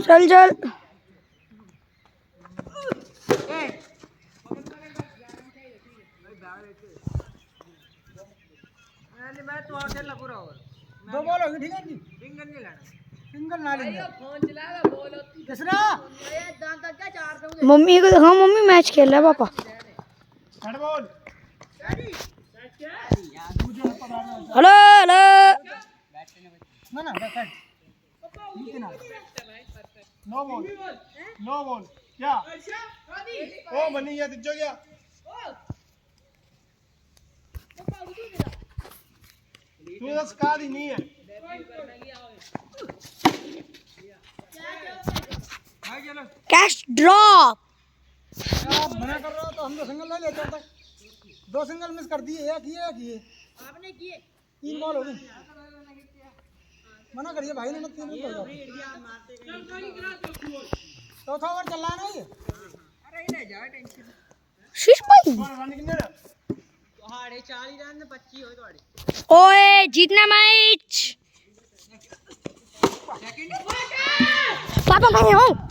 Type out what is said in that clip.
चल चल दो बॉल होगी ठीक है जी। सिंगल ना लेंगे। किसरा मम्मी को दिखाओ मम्मी मैच खेल रहा है पापा हेड बॉल हेलो हेलो ना ना बैक हेड नो बॉल क्या ओ बनी गया तिज्जो गया तू तो स्काद ही नहीं है कैश ड्रॉप आप मना कर रहे हो तो हम तो सिंगल ले लेते हैं। दो सिंगल मिस कर दिए एक ये आपने किए 3 बॉल हो गई मना करिए भाई ने मत 3 मिनट हो गए चौथा ओवर चल रहा है ना ये अरे ले जा टेंशन शीश भाई रन कितने रहे हाड़े 40 रन 25 होए तोड़े ओए जीतना मैच पापा मैं हूँ